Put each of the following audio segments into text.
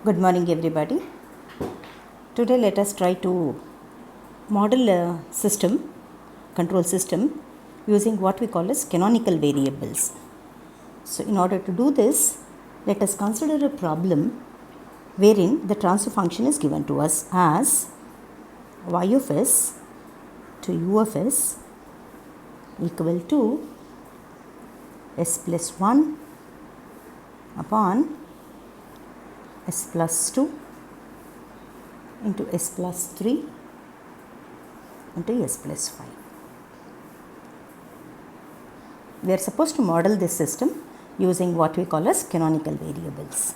Good morning, everybody. Today let us try to model a control system using what we call as canonical variables. So in order to do this, let us consider a problem wherein the transfer function is given to us as y of s to u of s equal to s plus 1 upon s plus 2 into s plus 3 into s plus 5. We are supposed to model this system using what we call as canonical variables.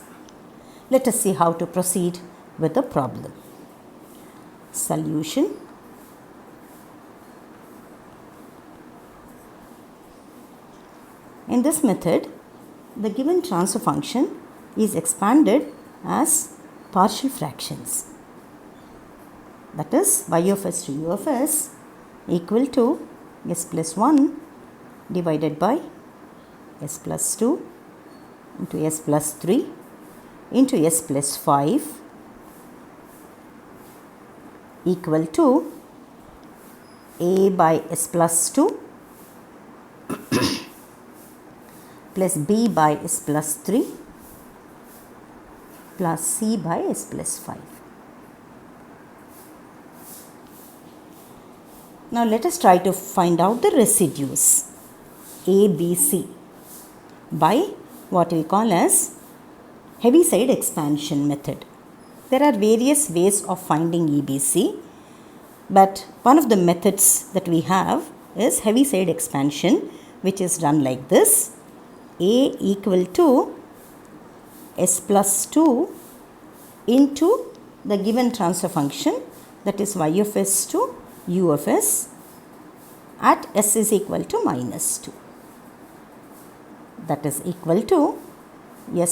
Let us see how to proceed with the problem. Solution. In this method, the given transfer function is expanded as partial fractions. That is, y of s to u of s equal to s plus 1 divided by s plus 2 into s plus 3 into s plus 5 equal to a by s plus 2 plus b by s plus 3 plus c by s plus 5. Now let us try to find out the residues a, b, c by what we call as Heaviside expansion method. There are various ways of finding EBC, but one of the methods that we have is Heaviside expansion, which is done like this: a equal to s plus 2 into the given transfer function, that is y of s to u of s at s is equal to minus 2. That is equal to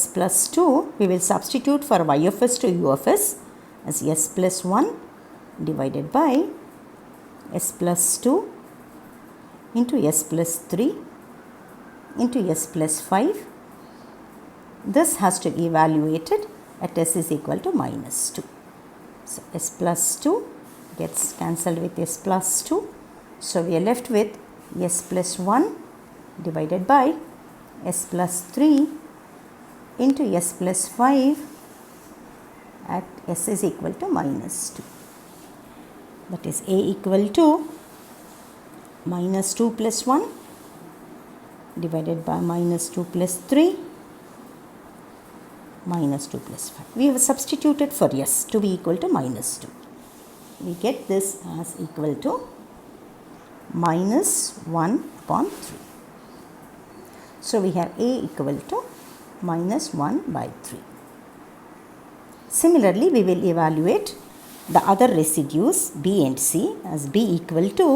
s plus 2. We will substitute for y of s to u of s as s plus 1 divided by s plus 2 into s plus 3 into s plus 5. This has to be evaluated at s is equal to minus 2. So s plus 2 gets cancelled with s plus 2. So we are left with s plus 1 divided by s plus 3 into s plus 5 at s is equal to minus 2. That is a equal to minus 2 plus 1 divided by minus 2 plus 3 minus 2 plus 5. We have substituted for s to be equal to minus 2. We get this as equal to minus 1 upon 3. So we have a equal to minus 1 by 3. Similarly, we will evaluate the other residues b and c as b equal to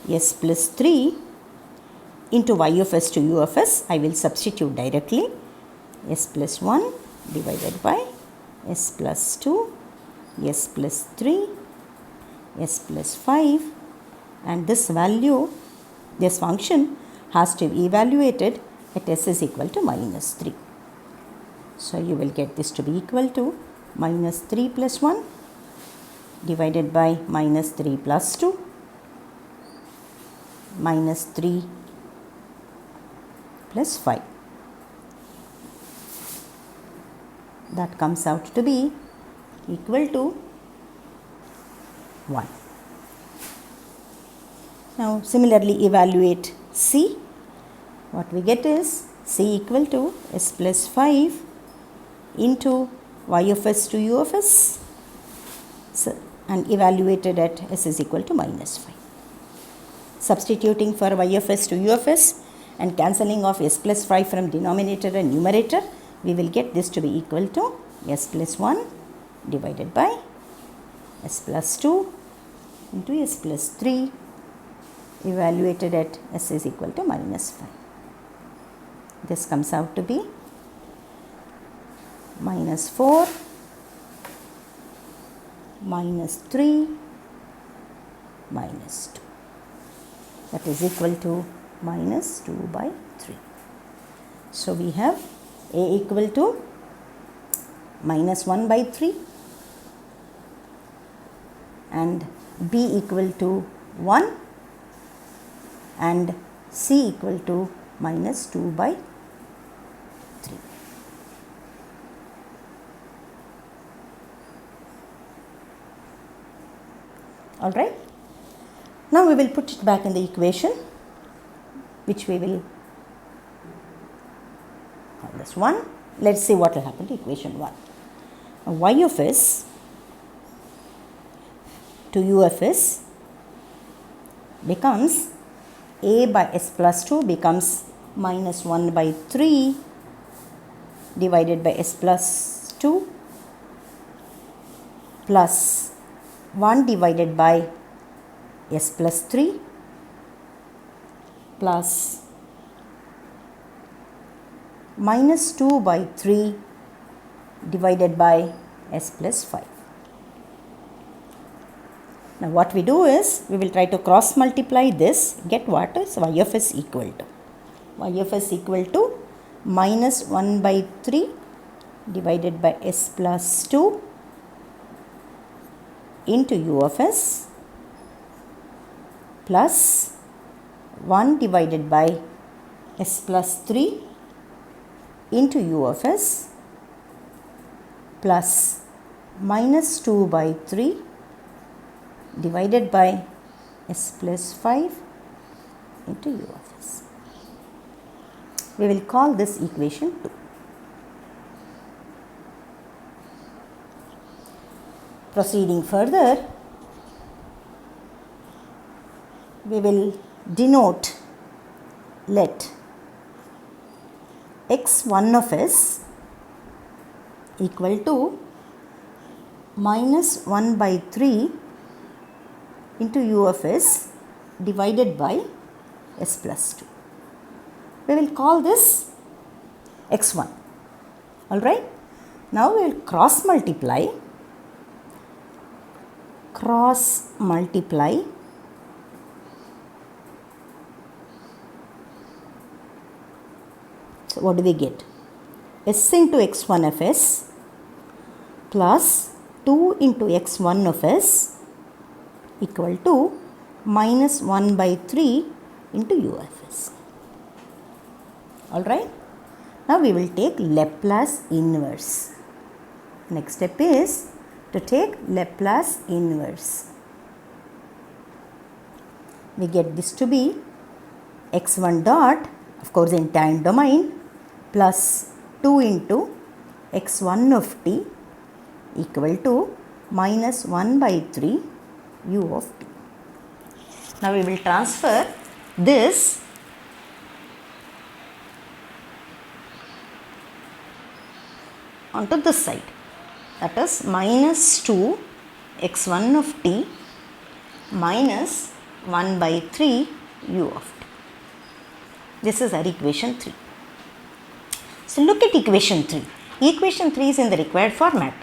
s plus 3 into y of s to u of s. I will substitute directly s plus 1 divided by s plus 2, s plus 3, s plus 5, and this value, this function has to be evaluated at s is equal to minus 3. So you will get this to be equal to minus 3 plus 1 divided by minus 3 plus 2 minus 3 plus 5. That comes out to be equal to 1. Now similarly evaluate c. What we get is c equal to s plus 5 into y of s to u of s, and evaluated at s is equal to minus 5. Substituting for y of s to u of s and cancelling off s plus 5 from denominator and numerator, we will get this to be equal to s plus 1 divided by s plus 2 into s plus 3 evaluated at s is equal to minus 5. This comes out to be minus 4 minus 3 minus 2. That is equal to minus 2 by 3. So we have a equal to minus 1 by 3 and b equal to 1 and c equal to minus 2 by 3. Alright. Now we will put it back in the equation, which we will call this 1. Let's see what will happen to equation 1. Now, y of s to u of s becomes a by s plus 2 becomes minus 1 by 3 divided by s plus 2 plus 1 divided by s plus 3 plus minus 2 by 3 divided by s plus 5. Now what we do is, we will try to cross multiply this, get what is y of s equal to. Y of s equal to minus 1 by 3 divided by s plus 2 into u of s plus 1 divided by s plus 3 into u of s plus minus 2 by 3 divided by s plus 5 into u of s. We will call this equation 2. Proceeding further, we will denote, let x1 of s equal to minus 1 by 3 into u of s divided by s plus 2. We will call this x1. Alright. Now we will cross multiply. So what do we get? S into x1 of s plus 2 into x1 of s equal to minus 1 by 3 into u of s. Alright. Now we will take Laplace inverse. Next step is to take Laplace inverse. We get this to be x1 dot, of course in time domain, plus 2 into x1 of t equal to minus 1 by 3 u of t. Now we will transfer this onto this side, that is minus 2 x1 of t minus 1 by 3 u of t. This is our equation 3. So look at equation 3. Equation 3 is in the required format,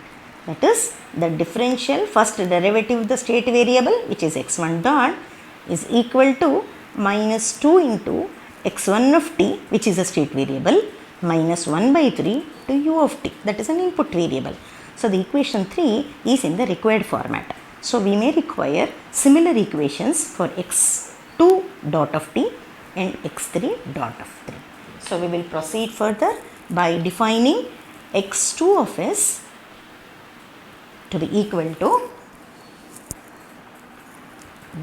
that is the differential first derivative of the state variable, which is x1 dot, is equal to minus 2 into x1 of t, which is a state variable, minus 1 by 3 to u of t, that is an input variable. So the equation 3 is in the required format. So we may require similar equations for x2 dot of t and x3 dot of 3. So we will proceed further by defining x2 of s to be equal to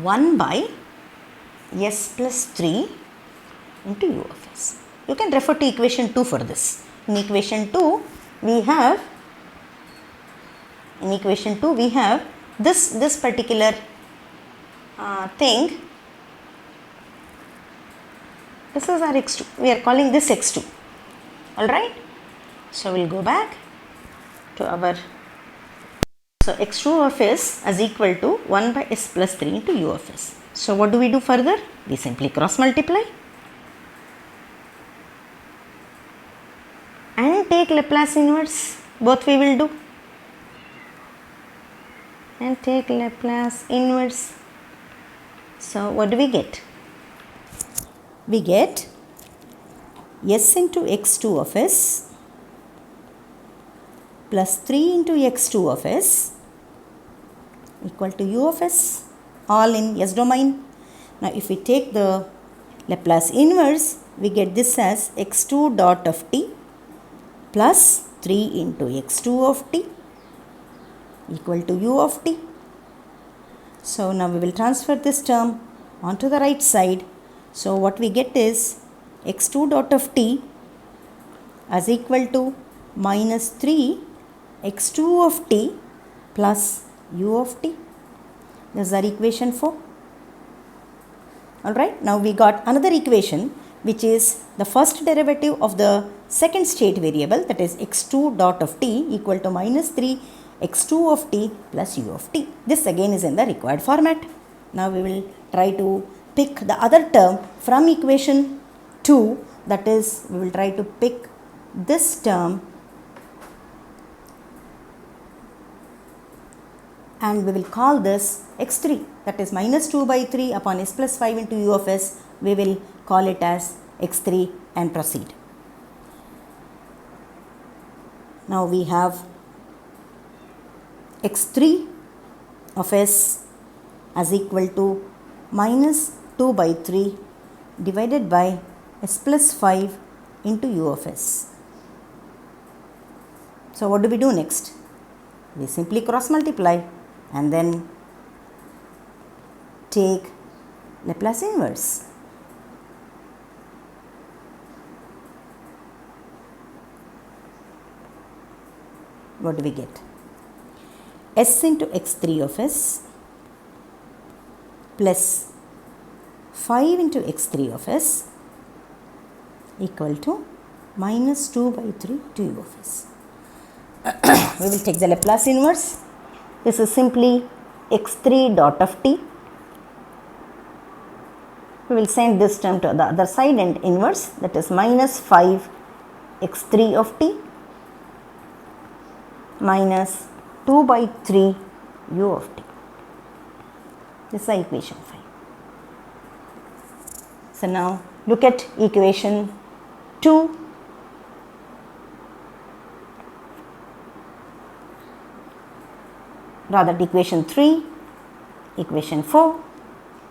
1 by s plus 3 into u of s. You can refer to equation 2 for this. In equation 2 we have this particular thing. This is our x2. We are calling this x2. Alright. So we will go back to our. So x2 of s is equal to 1 by s plus 3 into u of s. So what do we do further? We simply cross multiply and take Laplace inverse. Both we will do. And take Laplace inverse. So what do we get? We get s into x2 of s plus 3 into x2 of s equal to u of s, all in S domain. Now if we take the Laplace inverse, we get this as x2 dot of t plus 3 into x2 of t equal to u of t. So now we will transfer this term onto the right side. So what we get is x2 dot of t as equal to minus 3 x2 of t plus u of t. This is our equation 4. Alright, now we got another equation which is the first derivative of the second state variable, that is x2 dot of t equal to minus 3 x2 of t plus u of t. This again is in the required format. Now we will try to pick the other term from equation 2, that is we will try to pick this term and we will call this x3, that is minus 2 by 3 upon s plus 5 into u of s. We will call it as x3 and proceed. Now we have x3 of s as equal to minus 2 by 3 divided by s plus 5 into u of s. So what do we do next? We simply cross multiply and then take Laplace inverse. What do we get? S into x3 of s plus 5 into x3 of s equal to minus 2 by 3 to u of s. We will take the Laplace inverse. This is simply x3 dot of t. We will send this term to the other side and inverse, that is minus 5 x3 of t minus 2 by 3 u of t. This is equation 5. So now look at equation 2. Rather equation 3, equation 4,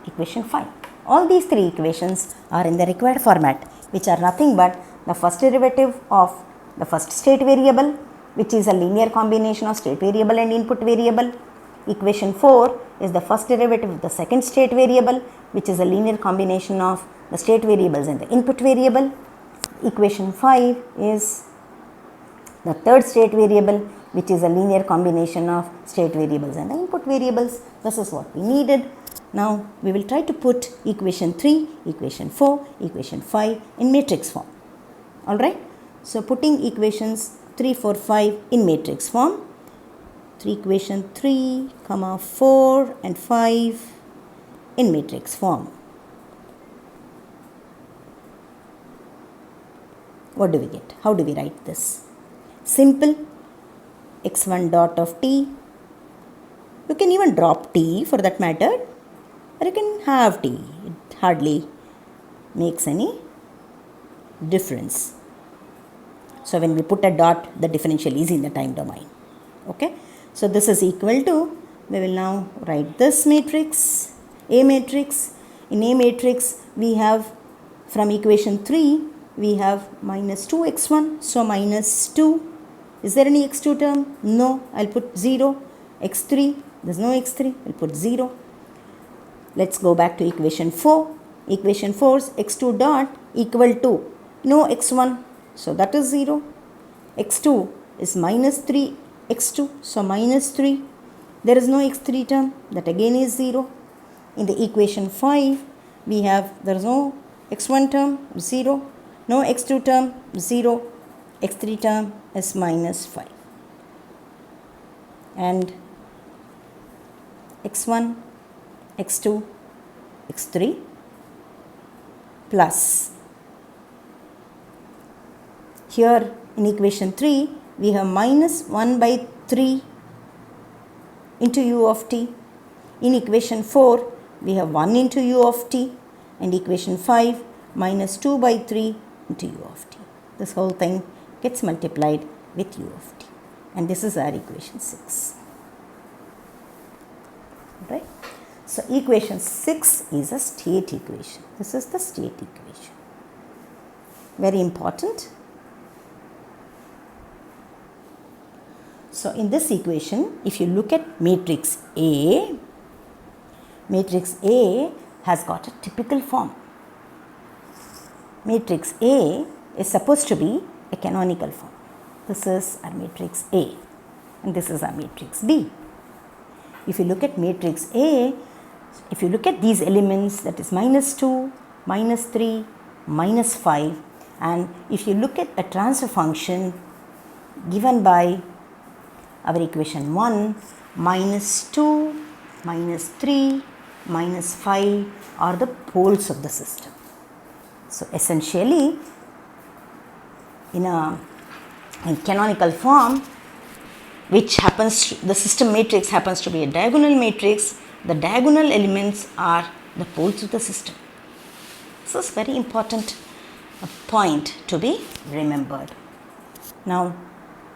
equation 5. All these three equations are in the required format, which are nothing but the first derivative of the first state variable, which is a linear combination of state variable and input variable. Equation 4 is the first derivative of the second state variable, which is a linear combination of the state variables and the input variable. Equation 5 is the third state variable, which is a linear combination of state variables and the input variables. This is what we needed. Now we will try to put equation 3, equation 4, equation 5 in matrix form. Alright. So putting equations 3, 4, 5 in matrix form. Equation 3, 4 and 5 in matrix form. What do we get? How do we write this? Simple. x1 dot of t. You can even drop t for that matter, or you can have t. It hardly makes any difference. So when we put a dot, the differential is in the time domain. Okay. So this is equal to, we will now write this matrix, A matrix. In A matrix, we have from equation 3, we have minus 2x1, so minus 2. Is there any x2 term? No, I'll put 0. x3, there's no x3, I'll put 0. Let's go back to equation 4. Equation 4's x2 dot equal to no x1, so that is 0. x2 is minus 3 x2, so minus 3. There is no x3 term, that again is 0. In the equation 5, we have, there is no x1 term, 0. No x2 term, 0. x3 term is minus 5. And x1, x2, x3 plus. Here in equation 3, we have minus 1 by 3 into u of t. In equation 4, we have 1 into u of t. And equation 5, minus 2 by 3 into u of t. This whole thing gets multiplied with u of t. and this is our equation 6. Right? So equation 6 is a state equation. This is the state equation. Very important. So in this equation, if you look at matrix A has got a typical form. Matrix A is supposed to be a canonical form. This is our matrix A and this is our matrix B. If you look at matrix A, if you look at these elements, that is -2, -3, -5, and if you look at a transfer function given by our equation 1, -2, -3, -5 are the poles of the system. So essentially, in canonical form, which happens the system matrix happens to be a diagonal matrix, the diagonal elements are the poles of the system. This is very important point to be remembered. Now,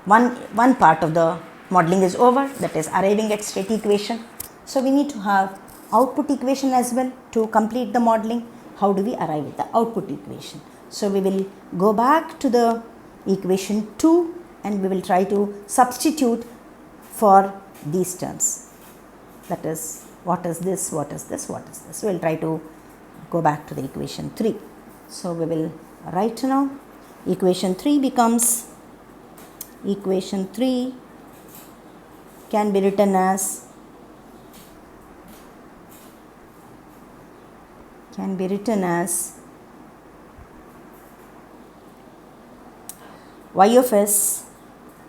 one part of the modeling is over, that is arriving at state equation. So we need to have output equation as well to complete the modeling. How do we arrive at the output equation? So we will go back to the equation 2 and we will try to substitute for these terms. That is, what is this, what is this, what is this. We will try to go back to the equation 3. So we will write now. Equation 3 becomes, equation 3 can be written as y of s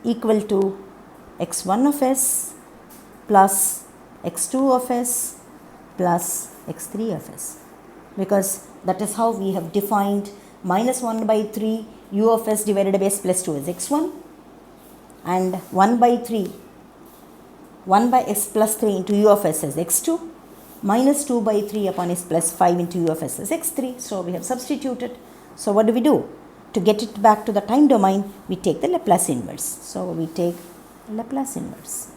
equal to x1 of s plus x2 of s plus x3 of s, because that is how we have defined -1 by 3 u of s divided by s plus 2 is x1, and 1 by 3 1 by s plus 3 into u of s is x2, minus 2 by 3 upon s plus 5 into u of s is x3. So we have substituted. So what do? To get it back to the time domain, we take the Laplace inverse. So we take Laplace inverse.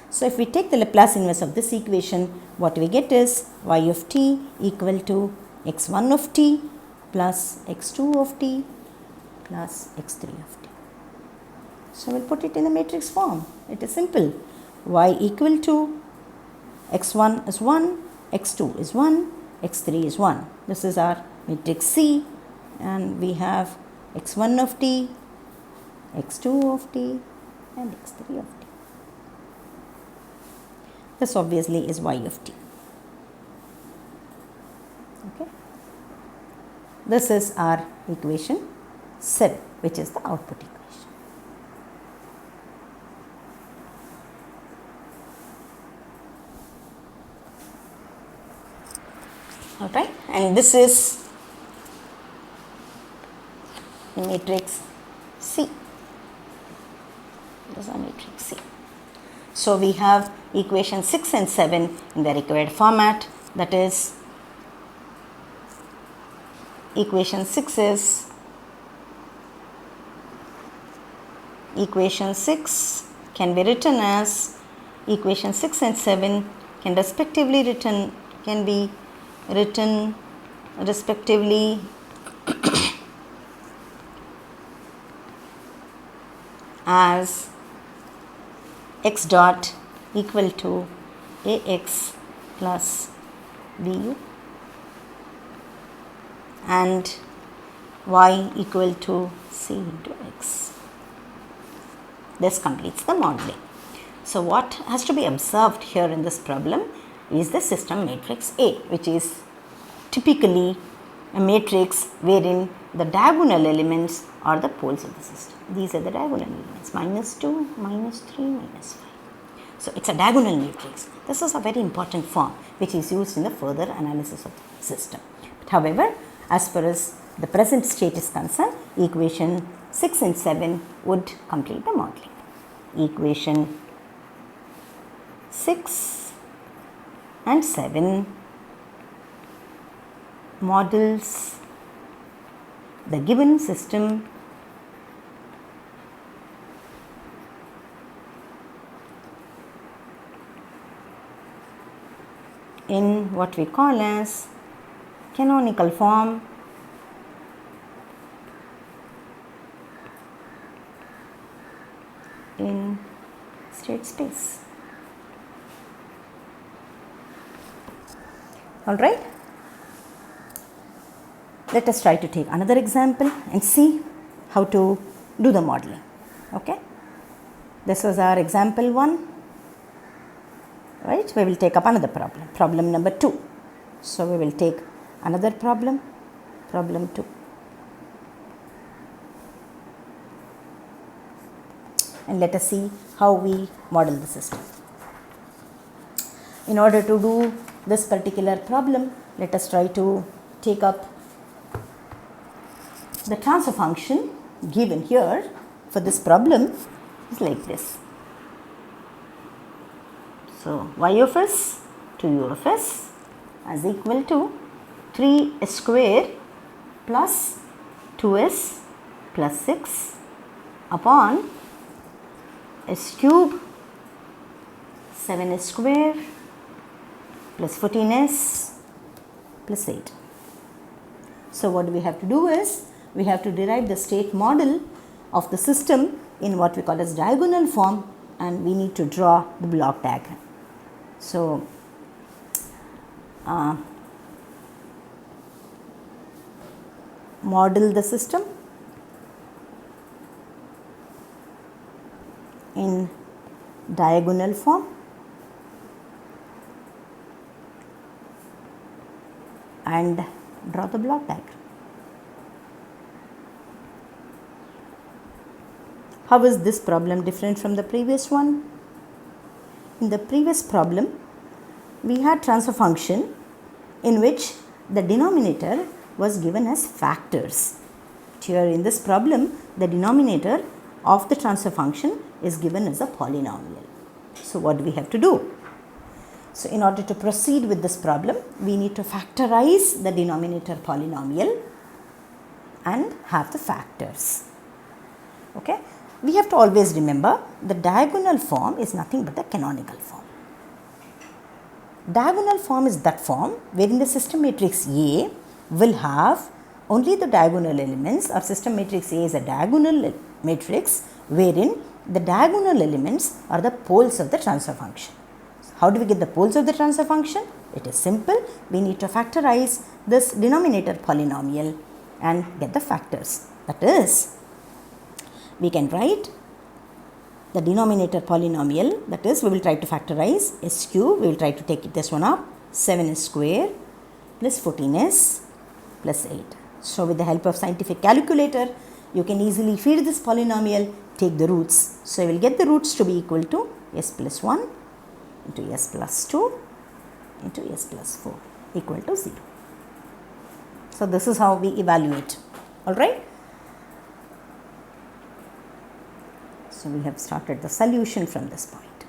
So if we take the Laplace inverse of this equation, what we get is y of t equal to x1 of t plus x2 of t plus x3 of t. So we'll put it in the matrix form. It is simple. Y equal to x1 is 1, x2 is 1, x3 is 1. This is our matrix C, and we have x1 of t, x2 of t and x3 of t. This obviously is y of t. Okay. This is our equation 7, which is the output equation. Alright, and this is matrix C. This is our matrix C. So we have equation 6 and 7 in the required format. That is, equation 6 can be written as, equation 6 and 7 can be written respectively as x dot equal to ax plus bu and y equal to c into x. This completes the modeling. So what has to be observed here in this problem is the system matrix A, which is typically a matrix wherein the diagonal elements are the poles of the system. These are the diagonal elements, -2, -3, -5. So it's a diagonal matrix. This is a very important form which is used in the further analysis of the system. But however, as far as the present state is concerned, equation 6 and 7 would complete the modeling. Equation 6 and 7 models the given system in what we call as canonical form in state space. Alright, let us try to take another example and see how to do the modeling. Okay, this was our example 1. Right, we will take up another problem, problem number 2. So we will take another problem, problem 2. And let us see how we model the system. In order to do this particular problem, let us try to take up the transfer function given here for this problem is like this. So y of s to u of s is equal to 3s square plus 2s plus 6 upon s cube 7s square plus 14s plus 8. So what we have to do is, we have to derive the state model of the system in what we call as diagonal form, and we need to draw the block diagram. So model the system in diagonal form and draw the block diagram. How is this problem different from the previous one? In the previous problem, we had transfer function in which the denominator was given as factors. Here in this problem, the denominator of the transfer function is given as a polynomial. So what do we have to do? So in order to proceed with this problem, we need to factorize the denominator polynomial and have the factors. Okay? We have to always remember the diagonal form is nothing but the canonical form. Diagonal form is that form wherein the system matrix A will have only the diagonal elements, or system matrix A is a diagonal matrix wherein the diagonal elements are the poles of the transfer function. So how do we get the poles of the transfer function? It is simple. We need to factorize this denominator polynomial and get the factors. That is, we can write the denominator polynomial, that is, we will try to factorize s cube, we will try to take this one up, 7s square plus 14s plus 8. So with the help of scientific calculator, you can easily feed this polynomial, take the roots. So you will get the roots to be equal to s plus 1 into s plus 2 into s plus 4 equal to 0. So this is how we evaluate. Alright. So we have started the solution from this point.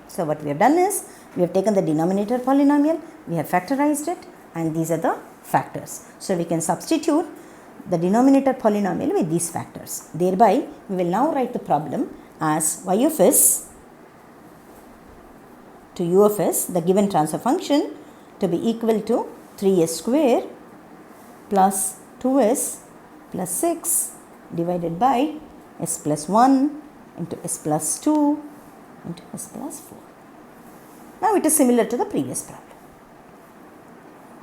So what we have done is, we have taken the denominator polynomial, we have factorized it, and these are the factors. So we can substitute the denominator polynomial with these factors. Thereby, we will now write the problem as y of s to u of s, the given transfer function, to be equal to 3s square plus 2s plus 6 divided by s plus 1 into s plus 2 into s plus 4. Now it is similar to the previous problem.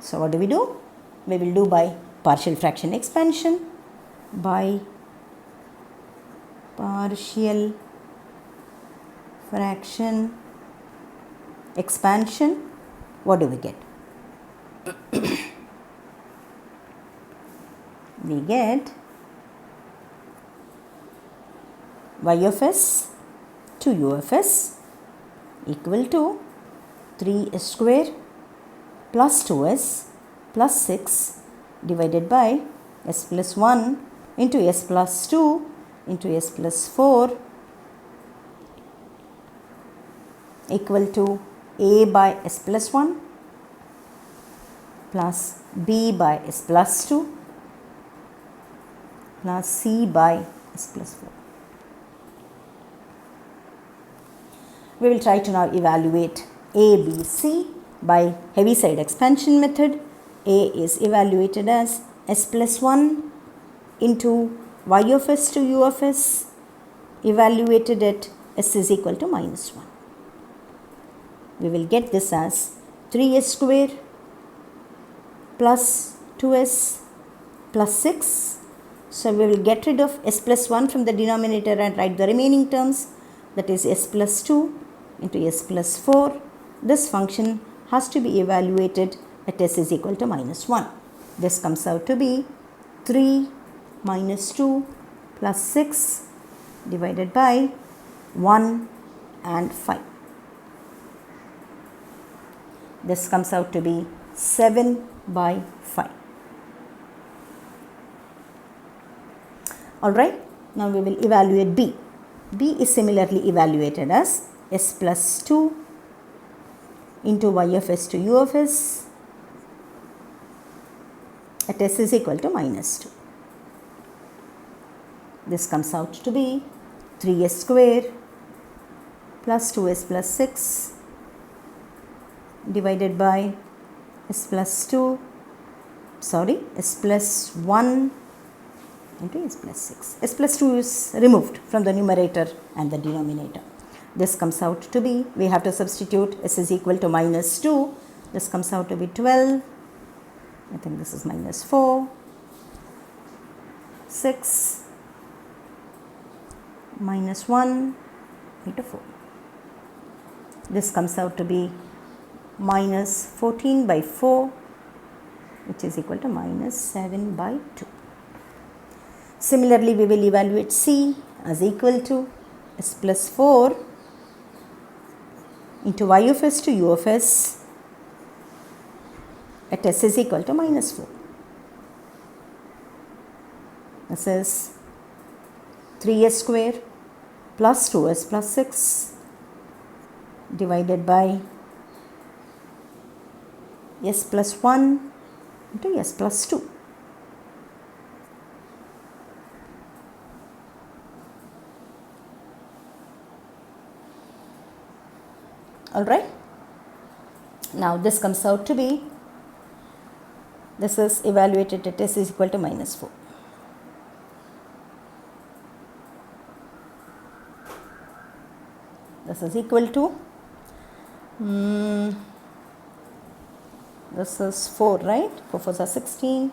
So what do? We will do by partial fraction expansion, by partial fraction expansion. What do we get? We get y of s to u of s equal to 3s square plus 2s plus 6 divided by s plus 1 into s plus 2 into s plus 4 equal to a by s plus 1 plus b by s plus 2 plus c by s plus 4. We will try to now evaluate a, b, c by Heaviside expansion method. A is evaluated as s plus 1 into y of s to u of s, evaluated at s is equal to minus 1. We will get this as 3s square plus 2s plus 6. So we will get rid of s plus 1 from the denominator and write the remaining terms, that is s plus 2 into s plus 4. This function has to be evaluated at s is equal to minus 1. This comes out to be 3 minus 2 plus 6 divided by 1 and 5. This comes out to be 7 by 5. Alright, now we will evaluate b. b is similarly evaluated as s plus 2 into y of s to u of s at s is equal to minus 2. This comes out to be 3s square plus 2s plus 6 divided by s plus 1 into s plus 6. S plus 2 is removed from the numerator and the denominator. This comes out to be, we have to substitute s is equal to minus 2. This comes out to be 12. I think this is minus 4, 6, minus 1 into 4. This comes out to be minus 14 by 4, which is equal to minus 7 by 2. Similarly, we will evaluate c as equal to s plus 4 into y of s to u of s at s is equal to minus 4. This is 3s square plus 2s plus 6 divided by s plus 1 into s plus 2. Alright. Now this comes out to be, this is evaluated at s is equal to minus 4. This is equal to, this is 4, right? 4 4s are 16.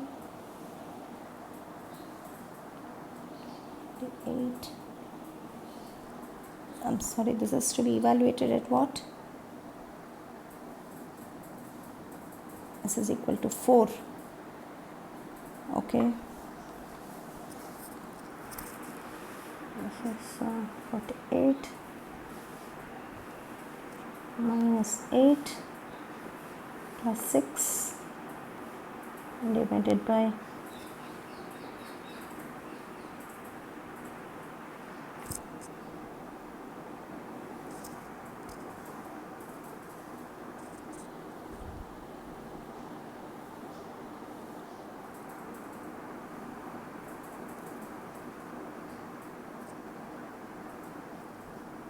8. I'm sorry, this is to be evaluated at what? This is equal to 4. Okay. This is 48 minus 8 plus 6 divided by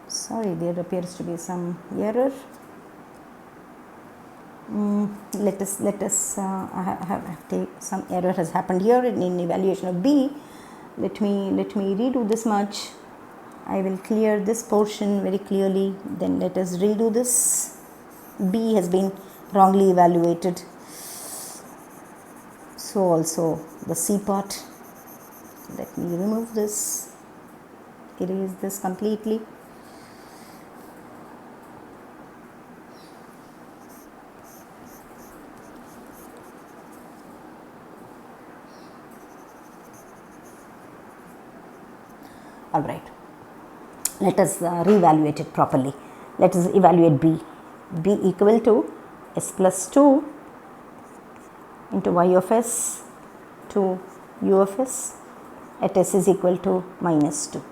sorry, there appears to be some error. Let us some error has happened here in evaluation of b. Let me redo this much. I will clear this portion very clearly, then let us redo this. b has been wrongly evaluated, so also the c part. Let me remove this, erase this completely. Alright, let us reevaluate it properly. Let us evaluate b. b equal to s plus 2 into y of s to u of s at s is equal to minus 2.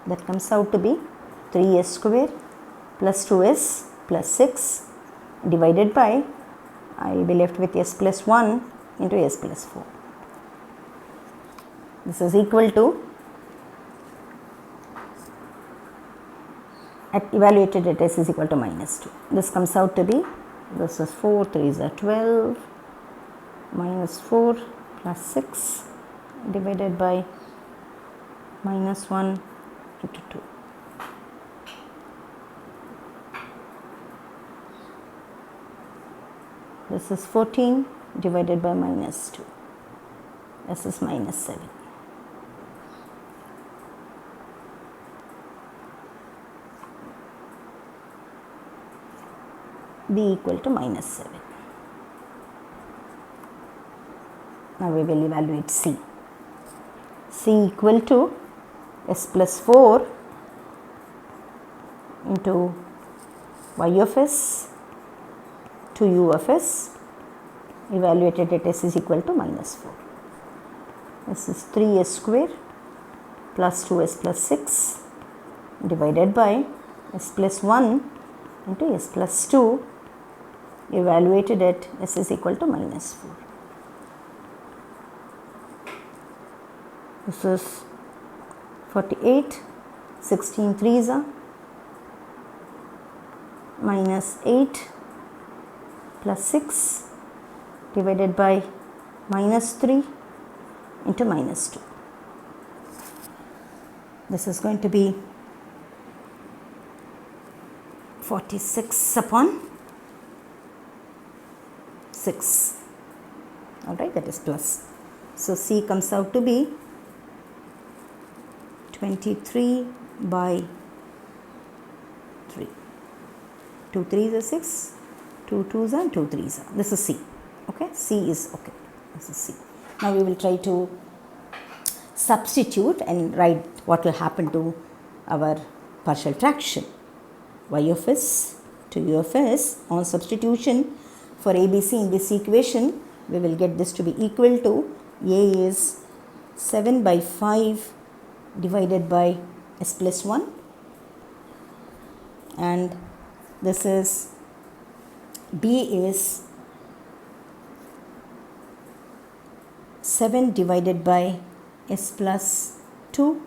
That comes out to be 3s square plus 2s plus 6 divided by, I will be left with s plus 1 into s plus 4. This is equal to, evaluated at s is equal to minus 2. This comes out to be, this is 4, 3 is 12, minus 4 plus 6 divided by minus 1 into 2. This is 14 divided by minus 2. This is minus 7. B equal to minus 7. Now we will evaluate C. C equal to s plus 4 into y of s to u of s, evaluated at s is equal to minus 4. This is 3s square plus 2s plus 6 divided by s plus 1 into s plus 2, evaluated at s is equal to minus 4. This is 48, 16 3s are minus 8 plus 6 divided by minus 3 into minus 2. This is going to be 46 upon 6. Alright, that is plus. So C comes out to be 23 by 3. 2 3s are 6, 2 2s and 2 3s are. This is C. Okay, C is okay. This is C. Now we will try to substitute and write what will happen to our partial fraction. Y of s to u of s, on substitution for ABC in this equation, we will get this to be equal to A is 7 by 5 divided by s plus 1, and this is B is 7 divided by s plus 2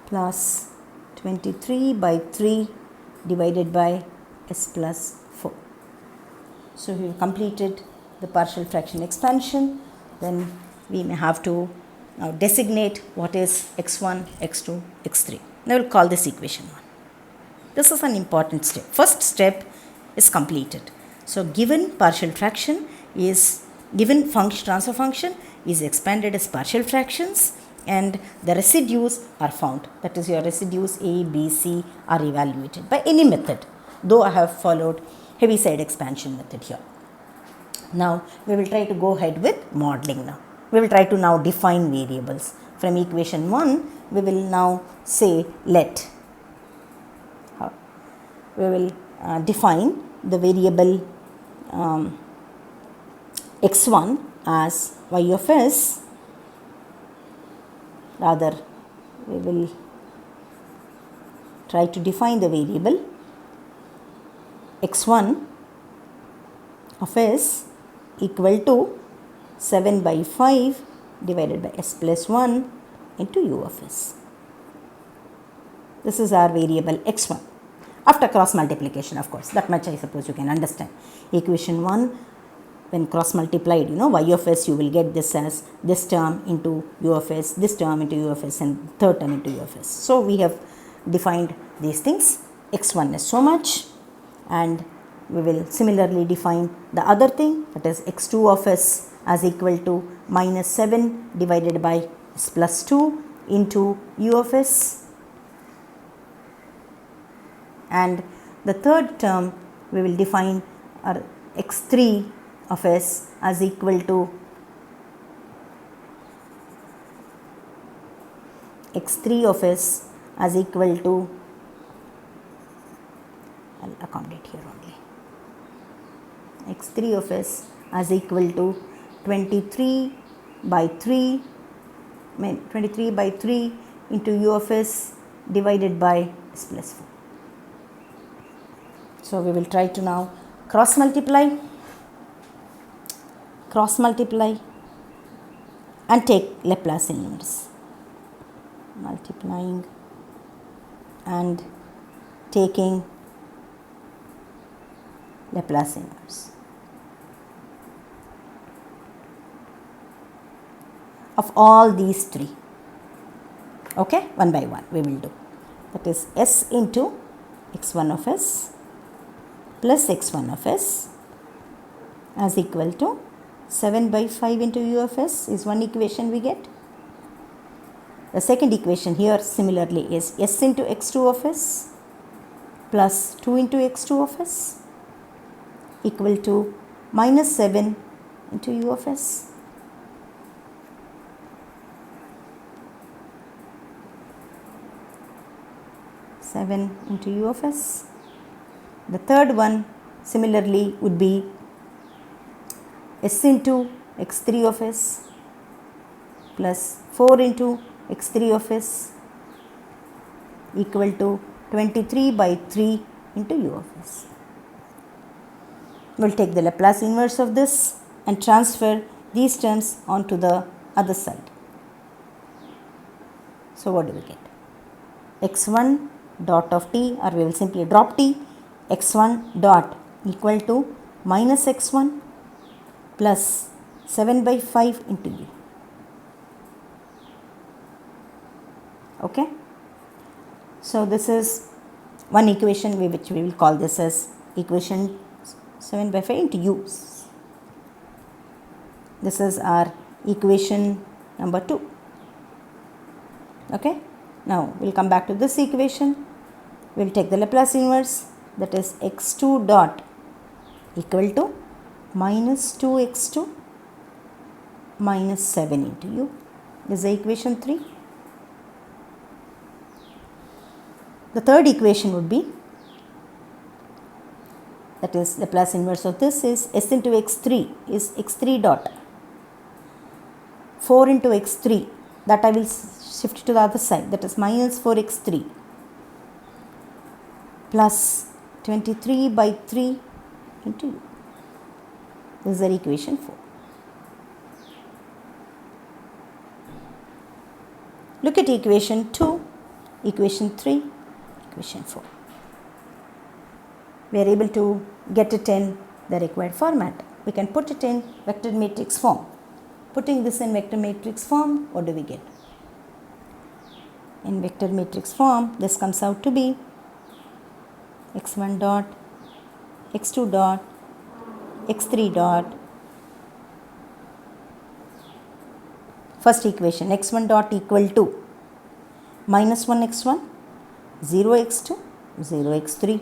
plus 23 by 3 divided by s plus 4. So we have completed the partial fraction expansion. Then we may have to now designate what is x1, x2, x3. Now we will call this equation 1. This is an important step. First step is completed. So given partial fraction is, given transfer function is expanded as partial fractions, and the residues are found. That is, your residues A, B, C are evaluated by any method, though I have followed Heaviside expansion method here. Now we will try to go ahead with modeling now. We will try to now define variables. From equation 1, we will now say let. We will define the variable x1 as y of s. Rather, we will try to define the variable x1 of s equal to 7 by 5 divided by s plus 1 into u of s. This is our variable x1. After cross multiplication, of course, that much I suppose you can understand. Equation 1, when cross multiplied, y of s, you will get this as this term into u of s, this term into u of s, and third term into u of s. So we have defined these things. x1 is so much, and we will similarly define the other thing, that is x2 of s as equal to minus 7 divided by s plus 2 into u of s. And the third term we will define our x3 of s as equal to x3 of s as equal to, I will accommodate here only, x3 of s as equal to 23 by 3 into u of s divided by s plus 4. So we will try to now cross multiply and take Laplace inverse. Multiplying and taking Laplace inverse of all these three. Okay, one by one we will do. That is s into x1 of s plus x1 of s as equal to 7 by 5 into u of s is one equation we get. The second equation here similarly is s into x2 of s plus 2 into x2 of s equal to minus 7 into u of s. Into u of s. The third one similarly would be s into x3 of s plus 4 into x3 of s equal to 23 by 3 into u of s. We will take the Laplace inverse of this and transfer these terms onto the other side. So what do we get? x1 dot of t, or we will simply drop t, x1 dot equal to minus x1 plus 7 by 5 into u. Okay. So this is one equation which we will call this as equation 7 by 5 into u. This is our equation number 2. Okay. Now we will come back to this equation. We will take the Laplace inverse, that is x2 dot equal to minus 2x2 minus 7 into u. This is equation 3. The third equation would be, that is Laplace inverse of this is s into x3 is x3 dot 4 into x3, that I will shift to the other side, that is minus 4x3 plus 23 by 3 into u. This is our equation 4. Look at equation 2, equation 3, equation 4. We are able to get it in the required format. We can put it in vector matrix form. Putting this in vector matrix form, what do we get? In vector matrix form, this comes out to be x1 dot, x2 dot, x3 dot. First equation, x1 dot equal to minus 1 x1, 0 x2, 0 x3.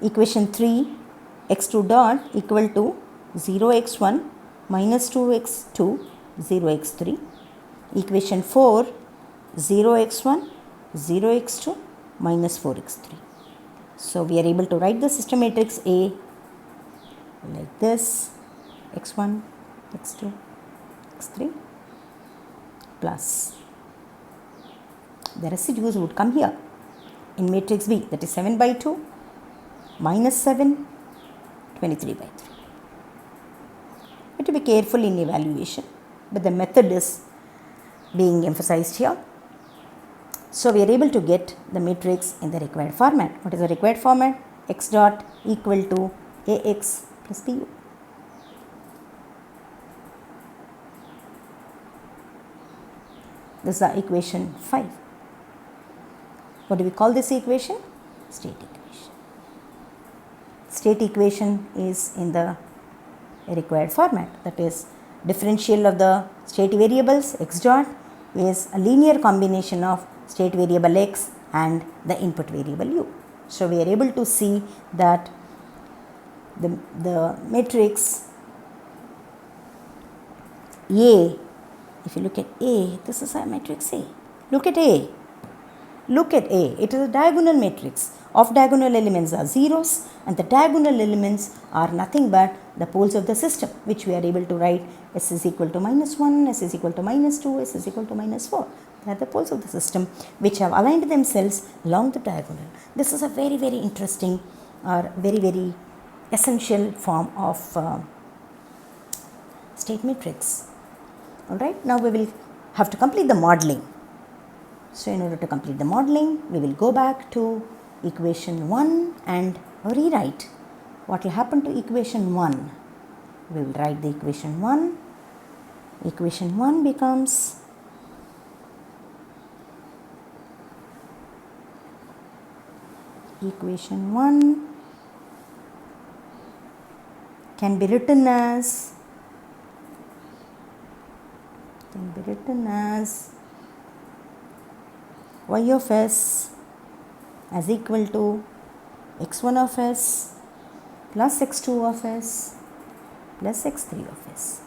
Equation 3, x2 dot equal to 0 x1 minus 2 x2, 0 x3. Equation 4, 0 x1, 0 x2 minus 4 x3. So we are able to write the system matrix A like this, x1, x2, x3 plus the residues would come here in matrix B, that is 7 by 2 minus 7, 23 by 3. You have to be careful in evaluation, but the method is being emphasized here. So we are able to get the matrix in the required format. What is the required format? X dot equal to AX plus BU. This is the equation 5. What do we call this equation? State equation. State equation is in the required format, that is differential of the state variables x dot is a linear combination of state variable x and the input variable u. So we are able to see that the matrix A, if you look at A, this is our matrix A. Look at A. Look at A. It is a diagonal matrix. Off diagonal elements are zeros and the diagonal elements are nothing but the poles of the system, which we are able to write s is equal to minus 1, s is equal to minus 2, s is equal to minus 4. They are the poles of the system which have aligned themselves along the diagonal. This is a very, very interesting or very, very essential form of state matrix. Alright, now we will have to complete the modeling. So in order to complete the modeling, we will go back to equation 1 and rewrite. What will happen to equation 1? We will write the equation 1. Equation 1 becomes equation 1 can be written as y of s as equal to x1 of s plus x2 of s plus x3 of s.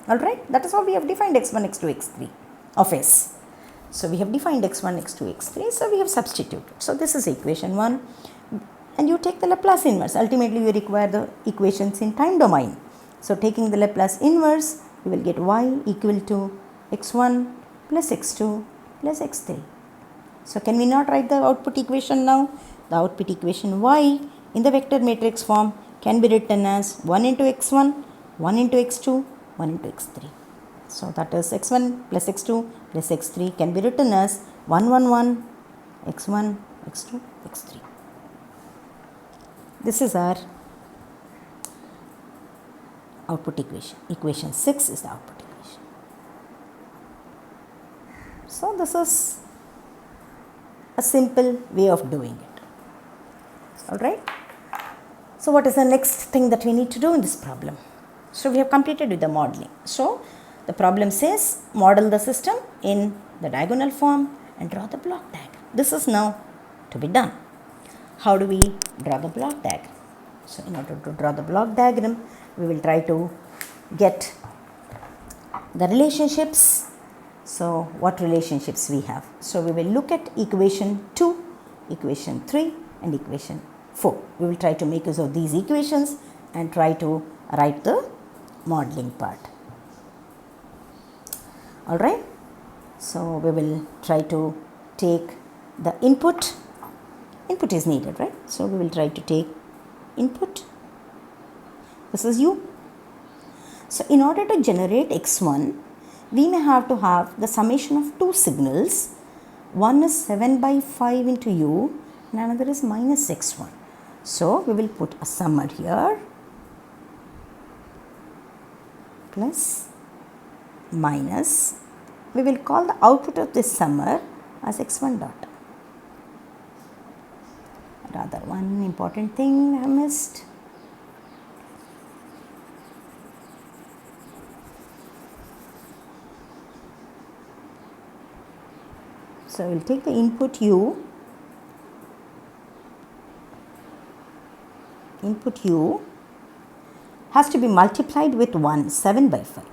Alright, that is how we have defined x1, x2, x3 of s. So we have defined x1, x2, x3, so we have substituted. So this is equation 1 and you take the Laplace inverse. Ultimately you require the equations in time domain. So taking the Laplace inverse, you will get y equal to x1 plus x2 plus x3. So can we not write the output equation now? The output equation y in the vector matrix form can be written as 1 into x1, 1 into x2, 1 into x3. So that is x1 plus x2 plus x3 can be written as 1, 1, 1, x1, x2, x3. This is our output equation. Equation 6 is the output equation. So this is a simple way of doing it. Alright. So what is the next thing that we need to do in this problem? So we have completed with the modeling. So the problem says model the system in the diagonal form and draw the block diagram. This is now to be done. How do we draw the block diagram? So in order to draw the block diagram, we will try to get the relationships. So what relationships we have? So we will look at equation 2, equation 3 and equation 4. We will try to make use of these equations and try to write the modeling part. Alright. So we will try to take the input. Input is needed, right? So we will try to take input. This is u. So in order to generate x1, we may have to have the summation of two signals. One is 7 by 5 into u and another is minus x1. So we will put a summer here plus minus. We will call the output of this summer as x1 dot. Rather, one important thing I missed. So we will take the input u. Input u has to be multiplied with 1, 7 by 5.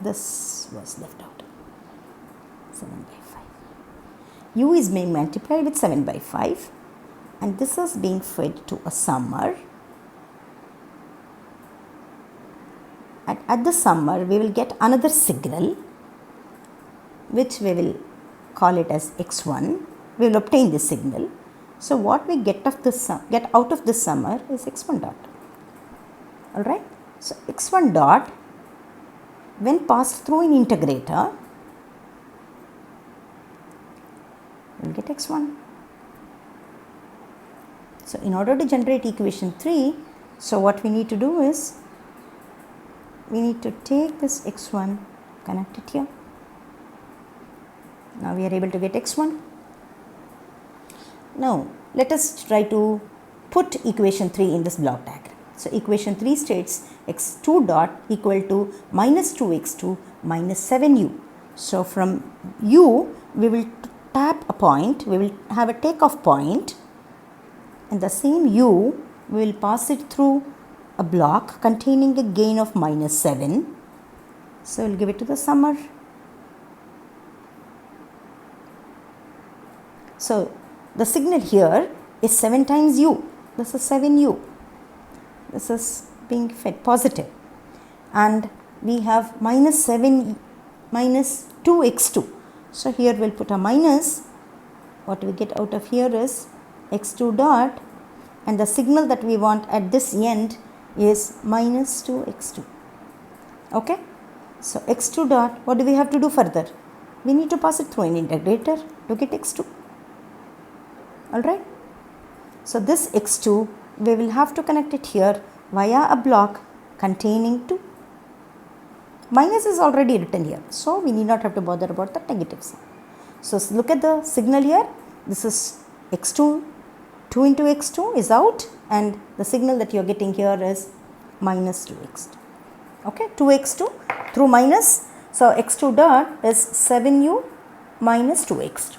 This was left out. 7 by 5. U is being multiplied with 7 by 5 and this is being fed to a summer. And at the summer we will get another signal which we will call it as x1. We will obtain this signal. So what we get out of this summer is x1 dot. Alright. So x1 dot when passed through an integrator we will get x1. So in order to generate equation 3, so what we need to do is we need to take this x1, connect it here. Now we are able to get x1. Now let us try to put equation 3 in this block diagram. So equation 3 states x2 dot equal to minus 2x2 minus 7u. So from u we will tap a point, we will have a takeoff point, and the same u we will pass it through a block containing a gain of minus 7. So we will give it to the summer. So the signal here is 7 times u. This is 7u. This is being fed positive. And we have minus 7 minus 2x2. So here we will put a minus. What we get out of here is x2 dot, and the signal that we want at this end is minus 2x2. Okay. So x2 dot, what do we have to do further? We need to pass it through an integrator to get x2. Alright. So this x2, we will have to connect it here via a block containing 2. Minus is already written here, so we need not have to bother about the negative sign. So look at the signal here. This is x2, 2 into x2 is out, and the signal that you are getting here is minus 2x2. Okay, 2x2 through minus. So x2 dot is 7u minus 2x2.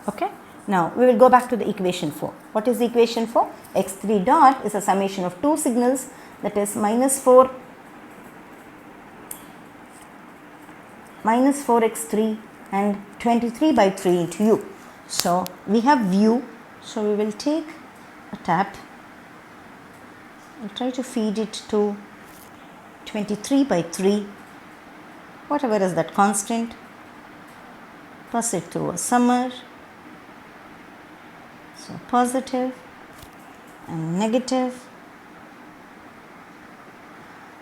Okay. Now we will go back to the equation 4. What is the equation 4? x3 dot is a summation of 2 signals, that is minus 4x3 and 23 by 3 into u. So we have view, so we will take a tap and try to feed it to 23 by 3, whatever is that constant, pass it through a summer. So positive and negative.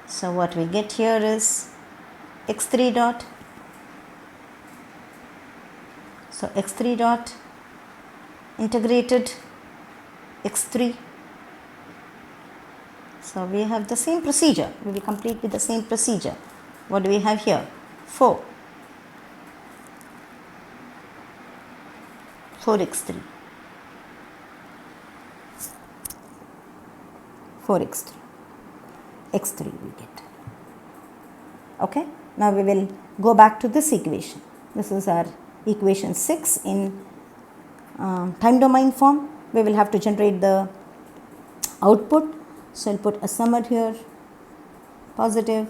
So what we get here is x3 dot. So x3 dot integrated x3. So we have the same procedure. We will complete with the same procedure. What do we have here? 4x3. 4x3. x3 we get. Okay. Now we will go back to this equation. This is our equation 6 in time domain form. We will have to generate the output. So I'll put a summer here, positive.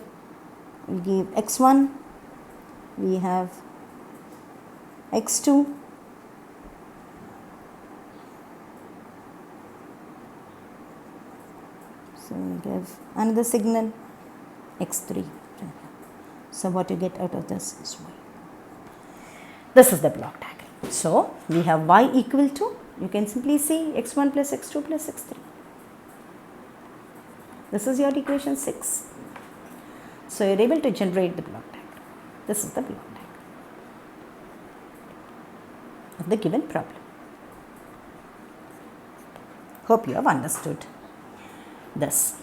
We'll give x1. We have x2. So we give another signal x3. So what you get out of this is y. This is the block diagram. So we have y equal to, you can simply see x1 plus x2 plus x3. This is your equation 6. So you are able to generate the block diagram. This is the block diagram of the given problem. Hope you have understood this.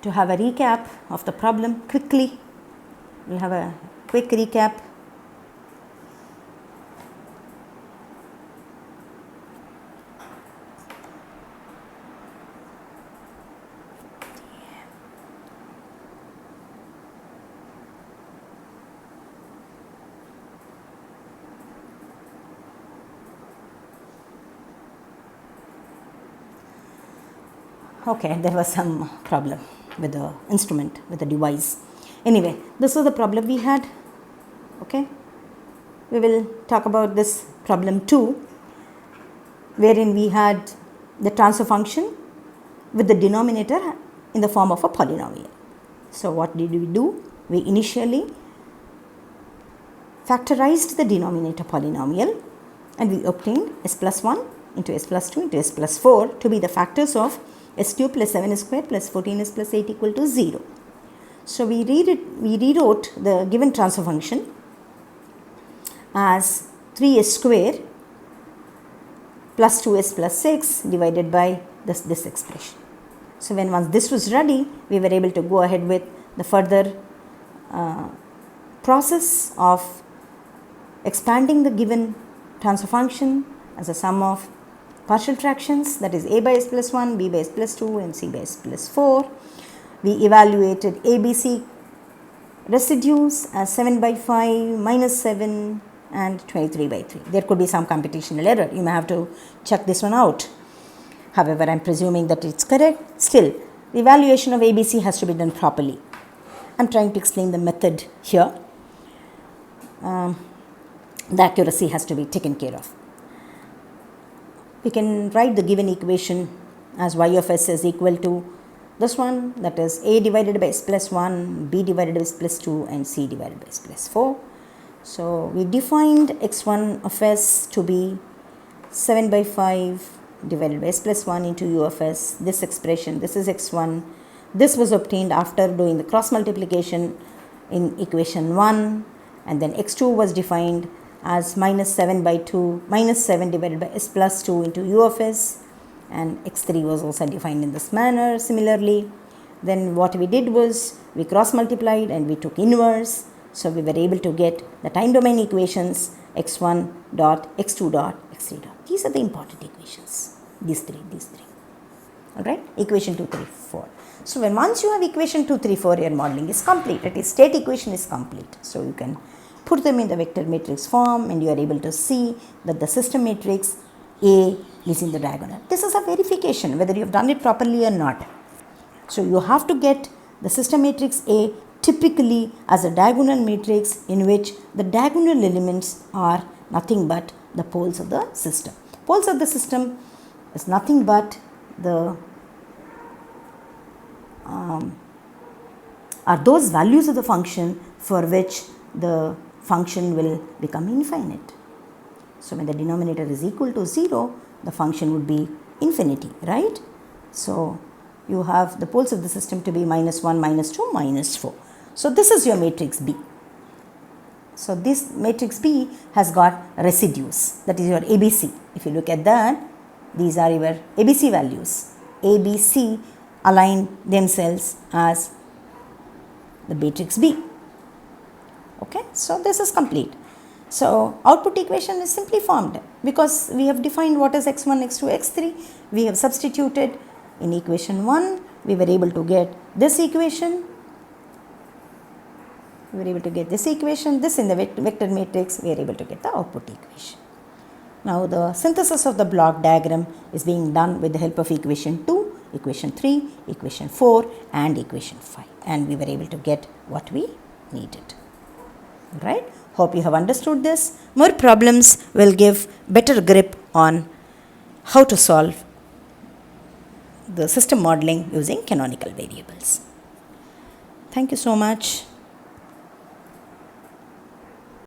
To have a recap of the problem quickly, we'll have a quick recap. Okay, there was some problem with the instrument, with the device. Anyway, this was the problem we had. Okay, we will talk about this problem 2, wherein we had the transfer function with the denominator in the form of a polynomial. So what did we do? We initially factorized the denominator polynomial and we obtained s plus 1 into s plus 2 into s plus 4 to be the factors of s cube plus 7s square plus 14s plus 8 equal to 0. So we rewrote the given transfer function as 3s square plus 2s plus 6 divided by this expression. So when once this was ready, we were able to go ahead with the further process of expanding the given transfer function as a sum of partial fractions, that is a by s plus 1, b by s plus 2 and c by s plus 4. We evaluated ABC residues as 7 by 5, minus 7 and 23 by 3. There could be some computational error. You may have to check this one out. However, I am presuming that it's correct. Still, the evaluation of ABC has to be done properly. I am trying to explain the method here. The accuracy has to be taken care of. We can write the given equation as y of s is equal to this one, that is a divided by s plus 1, b divided by s plus 2 and c divided by s plus 4. So we defined x1 of s to be 7 by 5 divided by s plus 1 into u of s. This expression, this is x1, This was obtained after doing the cross multiplication in equation 1, and then x2 was defined as minus 7 by 2, minus 7 divided by s plus 2 into u of s, and x3 was also defined in this manner similarly. Then what we did was we cross multiplied and we took inverse, so we were able to get the time domain equations x1 dot, x2 dot, x3 dot. These are the important equations, these three. Alright, equation 2, 3, 4. So when once you have equation 2, 3, 4, your modeling is complete. That is, state equation is complete. So you can put them in the vector matrix form and you are able to see that the system matrix A is in the diagonal. This is a verification whether you have done it properly or not. So you have to get the system matrix A typically as a diagonal matrix in which the diagonal elements are nothing but the poles of the system. Poles of the system is nothing but are those values of the function for which the function will become infinite. So when the denominator is equal to 0, the function would be infinity, right? So you have the poles of the system to be minus 1, minus 2, minus 4. So this is your matrix B. So this matrix B has got residues, that is your ABC. If you look at that, these are your ABC values. ABC align themselves as the matrix B. Okay, so this is complete. So output equation is simply formed because we have defined what is x1, x2, x3. We have substituted in equation 1. We were able to get this equation. We were able to get this equation. This in the vector matrix, we are able to get the output equation. Now the synthesis of the block diagram is being done with the help of equation 2, equation 3, equation 4 and equation 5, and we were able to get what we needed. Right? Hope you have understood this. More problems will give better grip on how to solve the system modeling using canonical variables. Thank you so much.